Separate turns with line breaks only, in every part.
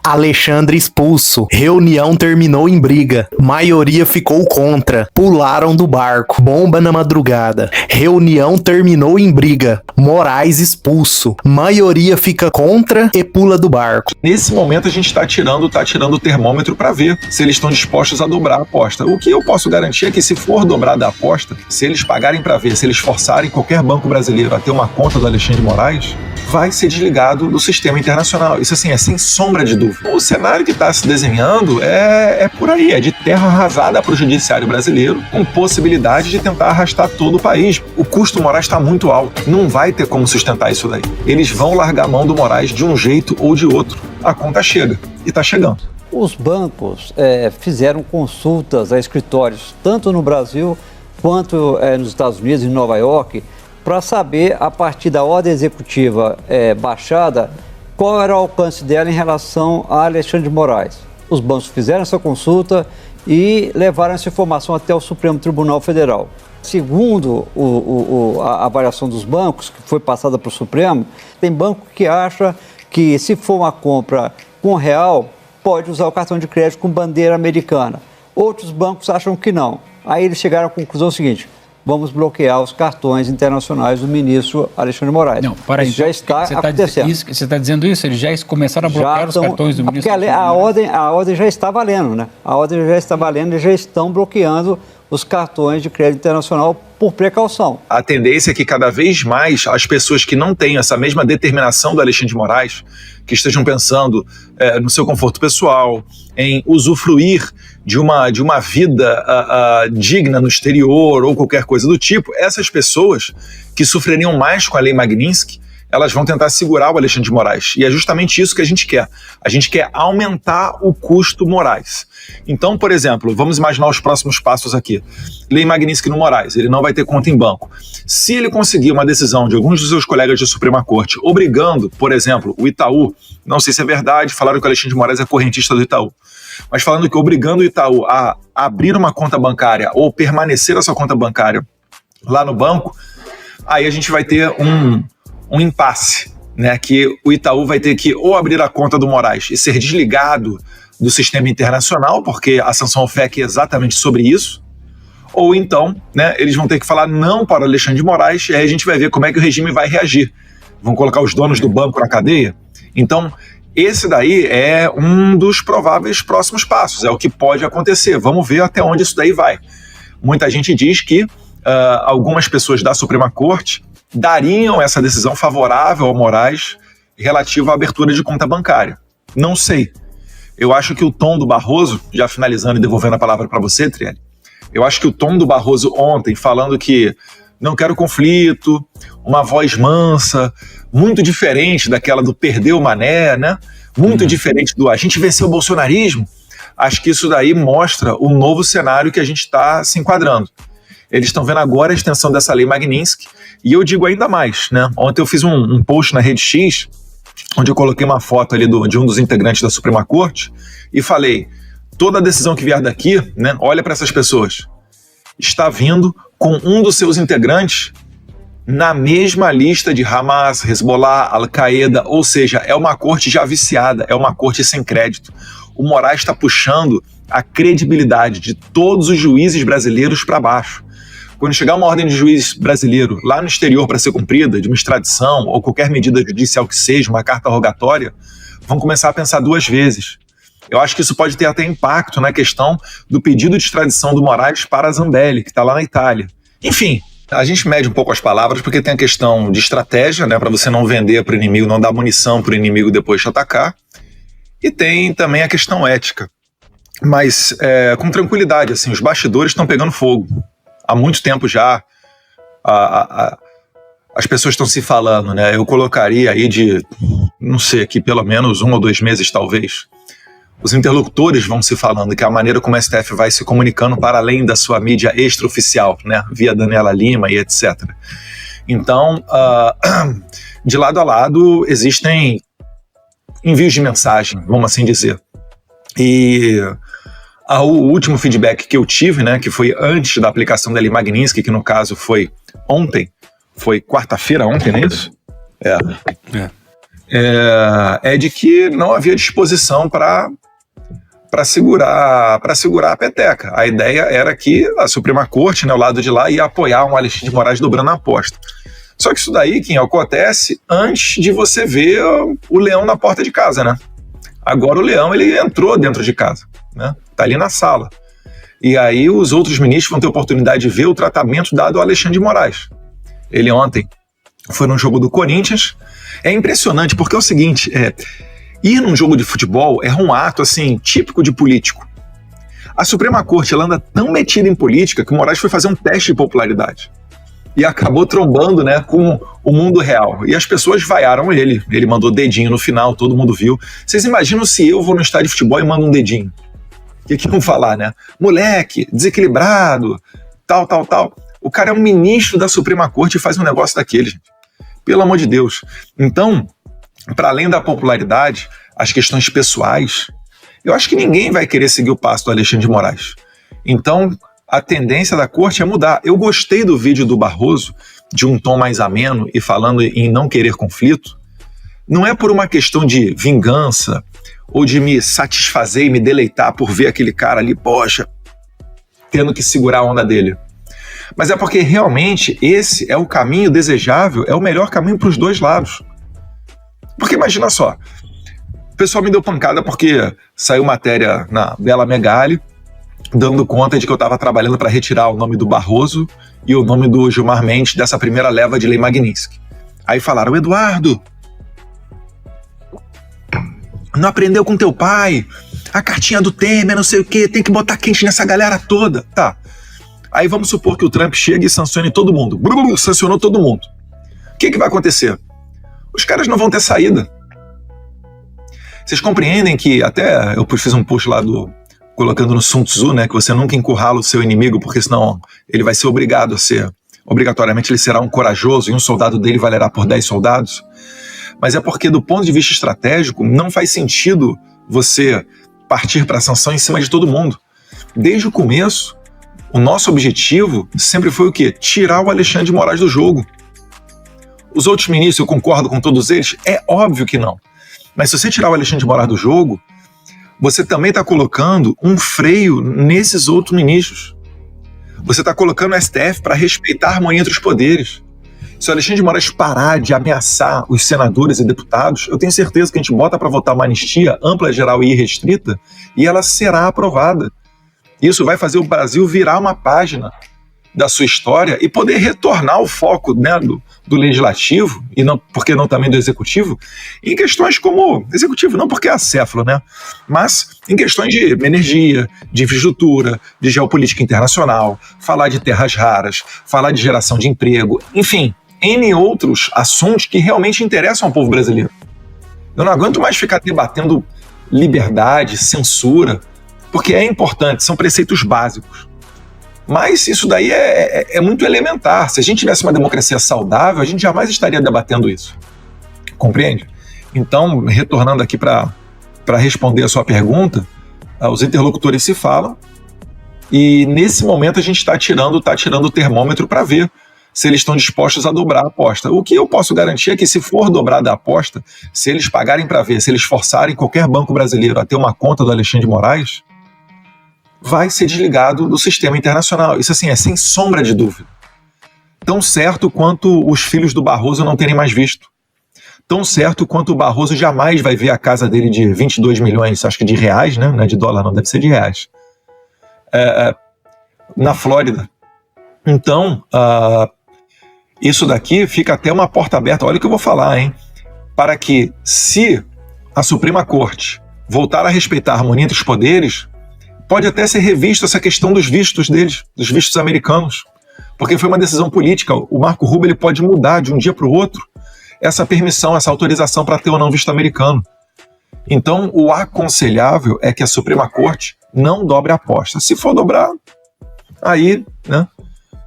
Alexandre expulso. Reunião terminou em briga. Maioria ficou contra. Pularam do barco. Bomba na madrugada. Reunião terminou em briga. Moraes expulso. Maioria fica contra e pula do barco.
Nesse momento a gente tá tirando o termômetro para ver se eles estão dispostos a dobrar a aposta. O que eu posso garantir é que se for dobrada a aposta, se eles pagarem para ver, se eles forçarem qualquer banco brasileiro a ter uma conta do Alexandre de Moraes, vai ser desligado do sistema internacional. Isso assim, é sem sombra de dúvida. O cenário que está se desenhando é por aí, é de terra arrasada para o judiciário brasileiro, com possibilidade de tentar arrastar todo o país. O custo do Moraes está muito alto, não vai ter como sustentar isso daí. Eles vão largar a mão do Moraes de um jeito ou de outro. A conta chega, e está chegando.
Os bancos fizeram consultas a escritórios, tanto no Brasil quanto nos Estados Unidos e em Nova York, para saber, a partir da ordem executiva baixada, qual era o alcance dela em relação a Alexandre de Moraes. Os bancos fizeram essa consulta e levaram essa informação até o Supremo Tribunal Federal. Segundo a avaliação dos bancos, que foi passada para o Supremo, tem banco que acha que, se for uma compra com real, pode usar o cartão de crédito com bandeira americana. Outros bancos acham que não. Aí eles chegaram à conclusão seguinte: vamos bloquear os cartões internacionais do ministro Alexandre de Moraes.
Não, para aí.
Isso já está acontecendo.
Você está dizendo isso? Eles já começaram a bloquear os cartões do ministro?
Porque a ordem já está valendo, né? A ordem já está valendo e já estão bloqueando os cartões de crédito internacional por precaução.
A tendência é que cada vez mais as pessoas que não têm essa mesma determinação do Alexandre de Moraes, que estejam pensando no seu conforto pessoal, em usufruir de uma vida digna no exterior ou qualquer coisa do tipo, essas pessoas que sofreriam mais com a Lei Magnitsky, elas vão tentar segurar o Alexandre de Moraes. E é justamente isso que a gente quer. A gente quer aumentar o custo Moraes. Então, por exemplo, vamos imaginar os próximos passos aqui. Lei Magnitsky no Moraes, ele não vai ter conta em banco. Se ele conseguir uma decisão de alguns dos seus colegas da Suprema Corte, obrigando, por exemplo, o Itaú, não sei se é verdade, falaram que o Alexandre de Moraes é correntista do Itaú, mas falando que obrigando o Itaú a abrir uma conta bancária ou permanecer a sua conta bancária lá no banco, aí a gente vai ter um impasse, né, que o Itaú vai ter que ou abrir a conta do Moraes e ser desligado do sistema internacional, porque a sanção OFAC é exatamente sobre isso, ou então, né, eles vão ter que falar não para o Alexandre de Moraes, e aí a gente vai ver como é que o regime vai reagir. Vão colocar os donos do banco na cadeia? Então, esse daí é um dos prováveis próximos passos, é o que pode acontecer. Vamos ver até onde isso daí vai. Muita gente diz que algumas pessoas da Suprema Corte dariam essa decisão favorável ao Moraes relativa à abertura de conta bancária. Não sei. Eu acho que o tom do Barroso, já finalizando e devolvendo a palavra para você, Trielli, eu acho que o tom do Barroso ontem, falando que não quero conflito, uma voz mansa, muito diferente daquela do perdeu o Mané, né? Muito diferente do a gente venceu o bolsonarismo, acho que isso daí mostra o novo cenário que a gente está se enquadrando. Eles estão vendo agora a extensão dessa lei Magnitsky, e eu digo ainda mais, né? Ontem eu fiz um post na Rede X, onde eu coloquei uma foto ali de um dos integrantes da Suprema Corte, e falei, toda decisão que vier daqui, né, olha para essas pessoas, está vindo com um dos seus integrantes na mesma lista de Hamas, Hezbollah, Al-Qaeda, ou seja, é uma corte já viciada, é uma corte sem crédito. O Moraes está puxando a credibilidade de todos os juízes brasileiros para baixo. Quando chegar uma ordem de juiz brasileiro lá no exterior para ser cumprida, de uma extradição ou qualquer medida judicial que seja, uma carta rogatória, vão começar a pensar duas vezes. Eu acho que isso pode ter até impacto na questão do pedido de extradição do Moraes para a Zambelli, que está lá na Itália. Enfim, a gente mede um pouco as palavras porque tem a questão de estratégia, né, para você não vender para o inimigo, não dar munição para o inimigo depois te atacar. E tem também a questão ética. Mas com tranquilidade, assim, os bastidores estão pegando fogo. Há muito tempo já as pessoas estão se falando, né? Eu colocaria aí não sei, aqui pelo menos 1 ou 2 meses talvez. Os interlocutores vão se falando que a maneira como o STF vai se comunicando para além da sua mídia extraoficial, né? Via Daniela Lima e etc. Então, de lado a lado, existem envios de mensagem, vamos assim dizer. E o último feedback que eu tive, né, que foi antes da aplicação da Lei Magnitsky, que no caso foi ontem, foi quarta-feira ontem, não é isso? é de que não havia disposição para segurar a peteca. A ideia era que a Suprema Corte, né, o lado de lá, ia apoiar um Alexandre de Moraes dobrando a aposta. Só que isso daí, Kim, acontece antes de você ver o leão na porta de casa, né? Agora o leão, ele entrou dentro de casa, né? Tá ali na sala. E aí os outros ministros vão ter oportunidade de ver o tratamento dado ao Alexandre de Moraes. Ele ontem foi num jogo do Corinthians. É impressionante, porque é o seguinte, ir num jogo de futebol é um ato, assim, típico de político. A Suprema Corte, ela anda tão metida em política que o Moraes foi fazer um teste de popularidade. E acabou trombando, né, com o mundo real. E as pessoas vaiaram ele. Ele mandou dedinho no final, todo mundo viu. Vocês imaginam se eu vou no estádio de futebol e mando um dedinho? O que vão falar, né? Moleque, desequilibrado, tal. O cara é um ministro da Suprema Corte e faz um negócio daquele, gente. Pelo amor de Deus. Então, para além da popularidade, as questões pessoais, eu acho que ninguém vai querer seguir o passo do Alexandre de Moraes. Então, a tendência da corte é mudar. Eu gostei do vídeo do Barroso, de um tom mais ameno e falando em não querer conflito. Não é por uma questão de vingança ou de me satisfazer e me deleitar por ver aquele cara ali, poxa, tendo que segurar a onda dele. Mas é porque realmente esse é o caminho desejável, é o melhor caminho para os dois lados. Porque imagina só, o pessoal me deu pancada porque saiu matéria na Bela Megali, dando conta de que eu estava trabalhando para retirar o nome do Barroso e o nome do Gilmar Mendes dessa primeira leva de Lei Magnitsky. Aí falaram, Eduardo, não aprendeu com teu pai, a cartinha do Temer, não sei o quê, tem que botar quente nessa galera toda. Tá. Aí vamos supor que o Trump chegue e sancione todo mundo. Sancionou todo mundo. O que vai acontecer? Os caras não vão ter saída. Vocês compreendem que até eu fiz um post lá colocando no Sun Tzu, né, que você nunca encurrala o seu inimigo, porque senão ele vai ser obrigado a ser, obrigatoriamente ele será um corajoso e um soldado dele valerá por 10 soldados. Mas é porque do ponto de vista estratégico não faz sentido você partir para a sanção em cima de todo mundo. Desde o começo, o nosso objetivo sempre foi o quê? Tirar o Alexandre de Moraes do jogo. Os outros ministros, eu concordo com todos eles? É óbvio que não. Mas se você tirar o Alexandre de Moraes do jogo, você também está colocando um freio nesses outros ministros. Você está colocando o STF para respeitar a harmonia entre os poderes. Se o Alexandre de Moraes parar de ameaçar os senadores e deputados, eu tenho certeza que a gente bota para votar uma anistia ampla, geral e irrestrita e ela será aprovada. Isso vai fazer o Brasil virar uma página da sua história e poder retornar o foco, né, do legislativo, e não, por que não também do executivo, em questões como, executivo não porque é acéfalo, né, mas em questões de energia, de infraestrutura, de geopolítica internacional, falar de terras raras, falar de geração de emprego, enfim, N outros assuntos que realmente interessam ao povo brasileiro. Eu não aguento mais ficar debatendo liberdade, censura, porque é importante, são preceitos básicos. Mas isso daí é muito elementar. Se a gente tivesse uma democracia saudável, a gente jamais estaria debatendo isso. Compreende? Então, retornando aqui para responder a sua pergunta, os interlocutores se falam e nesse momento a gente está tirando o termômetro para ver se eles estão dispostos a dobrar a aposta. O que eu posso garantir é que se for dobrada a aposta, se eles pagarem para ver, se eles forçarem qualquer banco brasileiro a ter uma conta do Alexandre de Moraes, vai ser desligado do sistema internacional. Isso assim é sem sombra de dúvida. Tão certo quanto os filhos do Barroso não terem mais visto. Tão certo quanto o Barroso jamais vai ver a casa dele de 22 milhões, acho que de reais, né? Não é de dólar, não, deve ser de reais. Na Flórida. Então, isso daqui fica até uma porta aberta. Olha o que eu vou falar, hein? Para que, se a Suprema Corte voltar a respeitar a harmonia entre os poderes, pode até ser revisto essa questão dos vistos deles, dos vistos americanos, porque foi uma decisão política. O Marco Rubio ele pode mudar de um dia para o outro essa permissão, essa autorização para ter ou não visto americano. Então, o aconselhável é que a Suprema Corte não dobre a aposta. Se for dobrar, aí, né,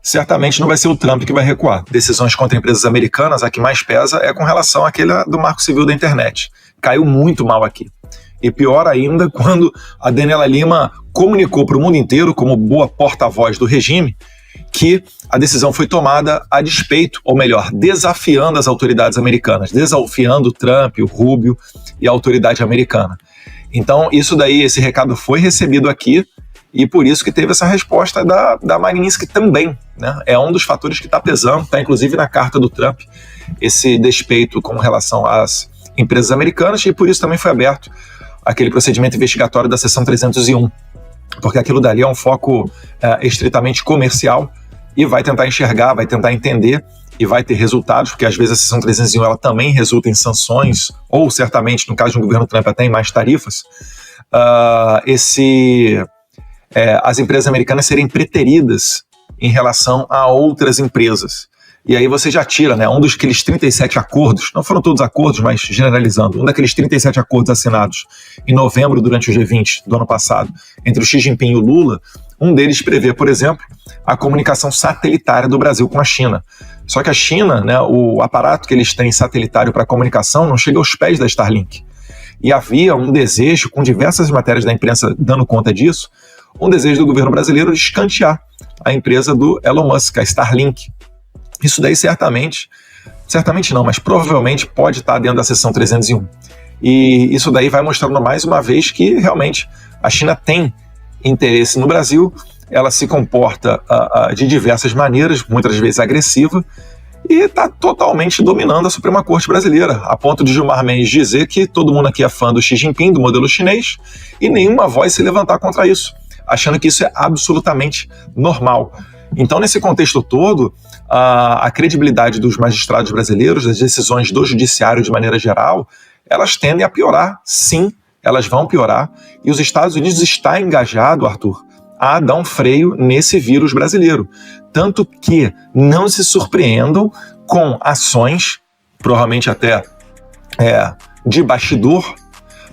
certamente não vai ser o Trump que vai recuar. Decisões contra empresas americanas, a que mais pesa é com relação àquela do Marco Civil da internet. Caiu muito mal aqui. E pior ainda quando a Daniela Lima comunicou para o mundo inteiro, como boa porta-voz do regime, que a decisão foi tomada a despeito, ou melhor, desafiando as autoridades americanas, desafiando o Trump, o Rubio e a autoridade americana. Então, isso daí, esse recado foi recebido aqui, e por isso que teve essa resposta da Magnitsky também, né? É um dos fatores que está pesando, está inclusive na carta do Trump, esse despeito com relação às empresas americanas, e por isso também foi aberto aquele procedimento investigatório da seção 301, porque aquilo dali é um foco estritamente comercial e vai tentar enxergar, vai tentar entender e vai ter resultados, porque às vezes a seção 301 ela também resulta em sanções, ou certamente, no caso do governo Trump, até em mais tarifas, as empresas americanas serem preteridas em relação a outras empresas. E aí você já tira, né, um daqueles 37 acordos, não foram todos acordos, mas generalizando, um daqueles 37 acordos assinados em novembro durante o G20 do ano passado, entre o Xi Jinping e o Lula, um deles prevê, por exemplo, a comunicação satelitária do Brasil com a China. Só que a China, né, o aparato que eles têm satelitário para comunicação não chega aos pés da Starlink. E havia um desejo, com diversas matérias da imprensa dando conta disso, um desejo do governo brasileiro de escantear a empresa do Elon Musk, a Starlink. Isso daí certamente não, mas provavelmente pode estar dentro da seção 301. E isso daí vai mostrando mais uma vez que realmente a China tem interesse no Brasil, ela se comporta de diversas maneiras, muitas vezes agressiva, e está totalmente dominando a Suprema Corte brasileira, a ponto de Gilmar Mendes dizer que todo mundo aqui é fã do Xi Jinping, do modelo chinês, e nenhuma voz se levantar contra isso, achando que isso é absolutamente normal. Então, nesse contexto todo, a credibilidade dos magistrados brasileiros, das decisões do judiciário de maneira geral, elas tendem a piorar, sim, elas vão piorar, e os Estados Unidos está engajado, Arthur, a dar um freio nesse vírus brasileiro. Tanto que não se surpreendam com ações, provavelmente até de bastidor,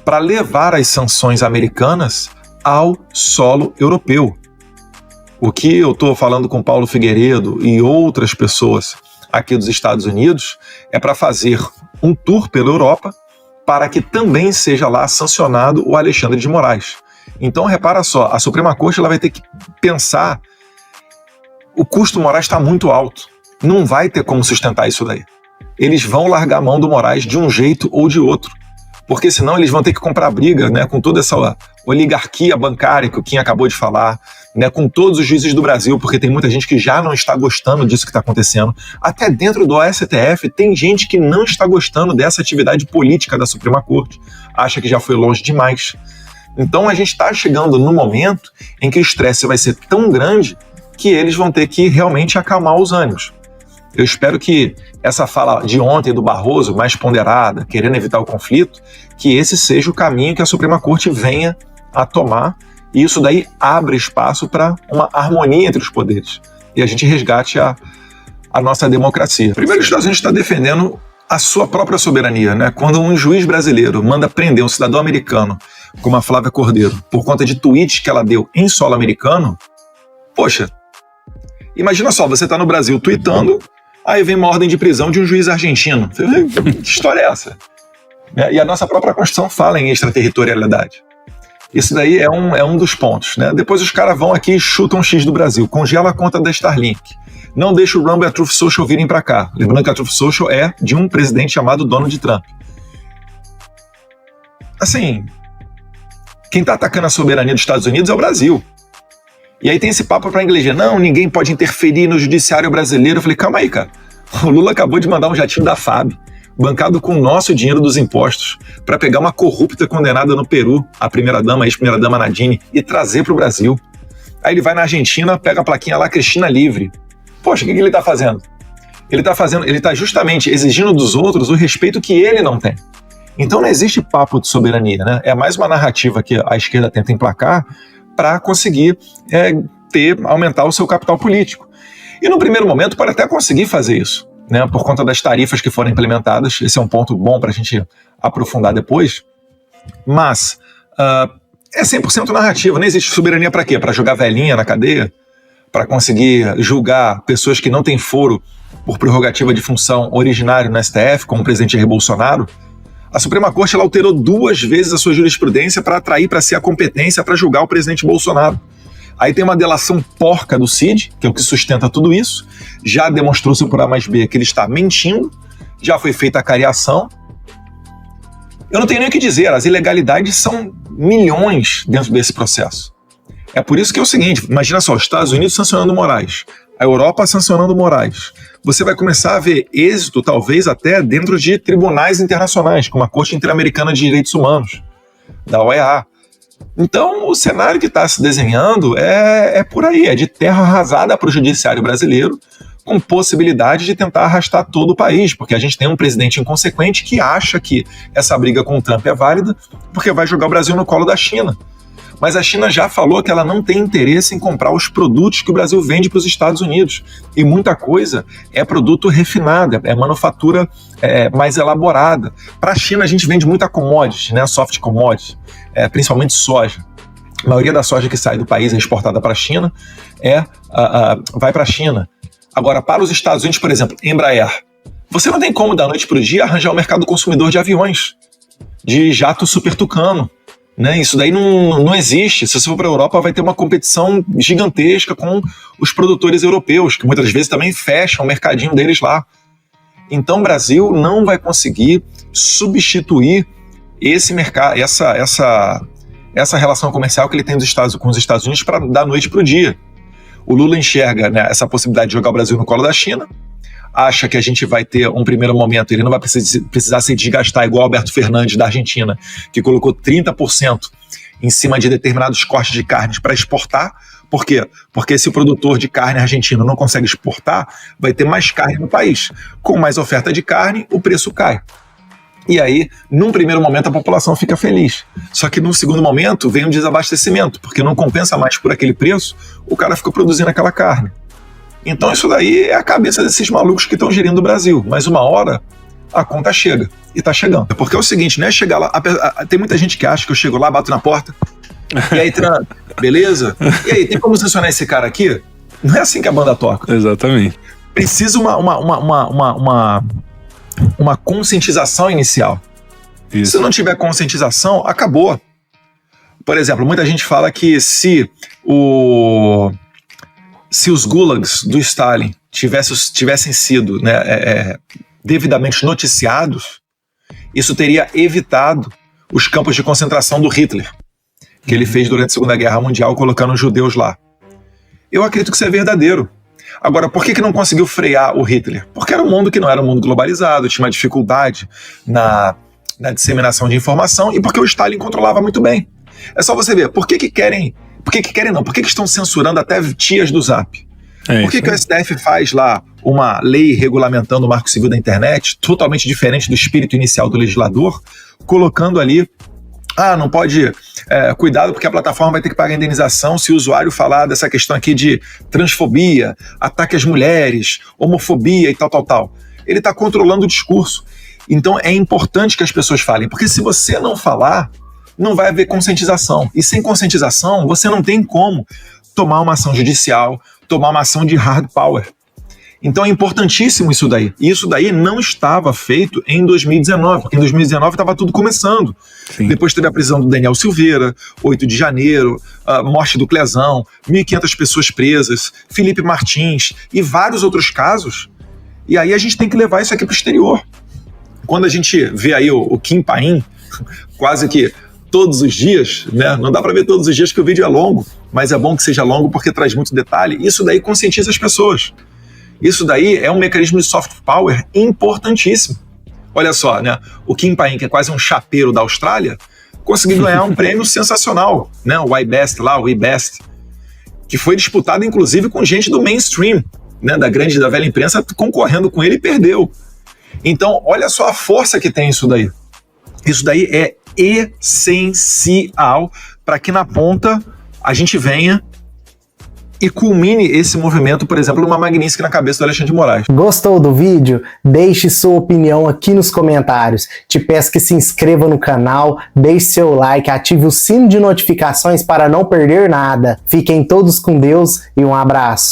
para levar as sanções americanas ao solo europeu. O que eu estou falando com Paulo Figueiredo e outras pessoas aqui dos Estados Unidos é para fazer um tour pela Europa para que também seja lá sancionado o Alexandre de Moraes. Então, repara só, a Suprema Corte ela vai ter que pensar, o custo Moraes está muito alto, não vai ter como sustentar isso daí. Eles vão largar a mão do Moraes de um jeito ou de outro, porque senão eles vão ter que comprar briga, né, com toda essa oligarquia bancária que o Kim acabou de falar, né, com todos os juízes do Brasil, porque tem muita gente que já não está gostando disso que está acontecendo. Até dentro do STF tem gente que não está gostando dessa atividade política da Suprema Corte, acha que já foi longe demais. Então a gente está chegando no momento em que o estresse vai ser tão grande que eles vão ter que realmente acalmar os ânimos. Eu espero que essa fala de ontem do Barroso, mais ponderada, querendo evitar o conflito, que esse seja o caminho que a Suprema Corte venha a tomar, e isso daí abre espaço para uma harmonia entre os poderes, e a gente resgate a nossa democracia. Primeiro, os Estados Unidos está defendendo a sua própria soberania, né? Quando um juiz brasileiro manda prender um cidadão americano, como a Flávia Cordeiro, por conta de tweets que ela deu em solo americano, poxa, imagina só, você está no Brasil tweetando, aí vem uma ordem de prisão de um juiz argentino. Que história é essa? E a nossa própria Constituição fala em extraterritorialidade. Isso daí é um dos pontos, né? Depois os caras vão aqui e chutam um X do Brasil, congela a conta da Starlink, não deixa o Rumble e a Truth Social virem para cá. Lembrando que a Truth Social é de um presidente chamado Donald Trump. Assim, quem está atacando a soberania dos Estados Unidos é o Brasil. E aí tem esse papo para inglês, não, ninguém pode interferir no judiciário brasileiro. Eu falei, calma aí, cara. O Lula acabou de mandar um jatinho da FAB, bancado com o nosso dinheiro dos impostos, para pegar uma corrupta condenada no Peru, a ex-primeira-dama Nadine, e trazer para o Brasil. Aí ele vai na Argentina, pega a plaquinha lá, Cristina livre. Poxa, o que ele está fazendo? Ele está justamente exigindo dos outros o respeito que ele não tem. Então não existe papo de soberania, né? É mais uma narrativa que a esquerda tenta emplacar para conseguir aumentar o seu capital político. E no primeiro momento pode até conseguir fazer isso, né, por conta das tarifas que foram implementadas. Esse é um ponto bom para a gente aprofundar depois, mas é 100% narrativa. Não existe soberania para quê? Para jogar velhinha na cadeia? Para conseguir julgar pessoas que não têm foro por prerrogativa de função originário no STF, como o presidente Jair Bolsonaro? A Suprema Corte ela alterou 2 vezes a sua jurisprudência para atrair para si a competência para julgar o presidente Bolsonaro. Aí tem uma delação porca do Cid, que é o que sustenta tudo isso. Já demonstrou-se por A mais B que ele está mentindo, já foi feita a cariação. Eu não tenho nem o que dizer, as ilegalidades são milhões dentro desse processo. É por isso que é o seguinte, imagina só, os Estados Unidos sancionando Moraes, a Europa sancionando Moraes. Você vai começar a ver êxito, talvez até dentro de tribunais internacionais, como a Corte Interamericana de Direitos Humanos, da OEA. Então, o cenário que está se desenhando é por aí, é de terra arrasada para o judiciário brasileiro, com possibilidade de tentar arrastar todo o país, porque a gente tem um presidente inconsequente que acha que essa briga com o Trump é válida, porque vai jogar o Brasil no colo da China. Mas a China já falou que ela não tem interesse em comprar os produtos que o Brasil vende para os Estados Unidos. E muita coisa é produto refinado, é manufatura mais elaborada. Para a China a gente vende muita commodity, né, soft commodity, principalmente soja. A maioria da soja que sai do país é exportada para a China, vai para a China. Agora, para os Estados Unidos, por exemplo, Embraer, você não tem como da noite para o dia arranjar o mercado consumidor de aviões, de jato super tucano. Né? Isso daí não existe. Se você for para a Europa, vai ter uma competição gigantesca com os produtores europeus, que muitas vezes também fecham o mercadinho deles lá. Então o Brasil não vai conseguir substituir esse mercado, essa relação comercial que ele tem com os Estados Unidos para da noite para o dia. O Lula enxerga, né, essa possibilidade de jogar o Brasil no colo da China, acha que a gente vai ter um primeiro momento, ele não vai precisar se desgastar igual Alberto Fernandes da Argentina, que colocou 30% em cima de determinados cortes de carnes para exportar. Por quê? Porque se o produtor de carne argentino não consegue exportar, vai ter mais carne no país. Com mais oferta de carne, o preço cai. E aí, num primeiro momento, a população fica feliz. Só que num segundo momento, vem um desabastecimento, porque não compensa mais por aquele preço, o cara fica produzindo aquela carne. Então isso daí é a cabeça desses malucos que estão gerindo o Brasil. Mas uma hora a conta chega. E tá chegando. Porque é o seguinte, né? Chegar lá. Tem muita gente que acha que eu chego lá, bato na porta. E aí, beleza? E aí, tem como sancionar esse cara aqui? Não é assim que a banda toca.
Exatamente.
Precisa uma conscientização inicial. Isso. Se não tiver conscientização, acabou. Por exemplo, muita gente fala que se os gulags do Stalin tivessem sido, né, devidamente noticiados, isso teria evitado os campos de concentração do Hitler, que ele fez durante a Segunda Guerra Mundial, colocando os judeus lá. Eu acredito que isso é verdadeiro. Agora, por que não conseguiu frear o Hitler? Porque era um mundo que não era um mundo globalizado, tinha uma dificuldade na disseminação de informação e porque o Stalin controlava muito bem. É só você ver, por que estão censurando até tias do Zap? Por que o STF faz lá uma lei regulamentando o marco civil da internet, totalmente diferente do espírito inicial do legislador, colocando ali, não pode, cuidado porque a plataforma vai ter que pagar indenização se o usuário falar dessa questão aqui de transfobia, ataque às mulheres, homofobia e tal. Ele está controlando o discurso. Então é importante que as pessoas falem, porque se você não falar, não vai haver conscientização. E sem conscientização, você não tem como tomar uma ação judicial, tomar uma ação de hard power. Então é importantíssimo isso daí. E isso daí não estava feito em 2019, porque em 2019 estava tudo começando. Sim. Depois teve a prisão do Daniel Silveira, 8 de janeiro, a morte do Clezão, 1.500 pessoas presas, Felipe Martins e vários outros casos. E aí a gente tem que levar isso aqui para o exterior. Quando a gente vê aí o Kim Paim, quase que todos os dias, né? Não dá para ver todos os dias que o vídeo é longo, mas é bom que seja longo porque traz muito detalhe. Isso daí conscientiza as pessoas. Isso daí é um mecanismo de soft power importantíssimo. Olha só, né? O Kim Paim, que é quase um chapeiro da Austrália, conseguiu ganhar um prêmio sensacional, né? O iBest lá, o iBest, que foi disputado inclusive com gente do mainstream, né? Da velha imprensa concorrendo com ele e perdeu. Então, olha só a força que tem isso daí. Isso daí é essencial para que na ponta a gente venha e culmine esse movimento, por exemplo, numa Magnitsky na cabeça do Alexandre de Moraes.
Gostou do vídeo? Deixe sua opinião aqui nos comentários. Te peço que se inscreva no canal, deixe seu like, ative o sino de notificações para não perder nada. Fiquem todos com Deus e um abraço.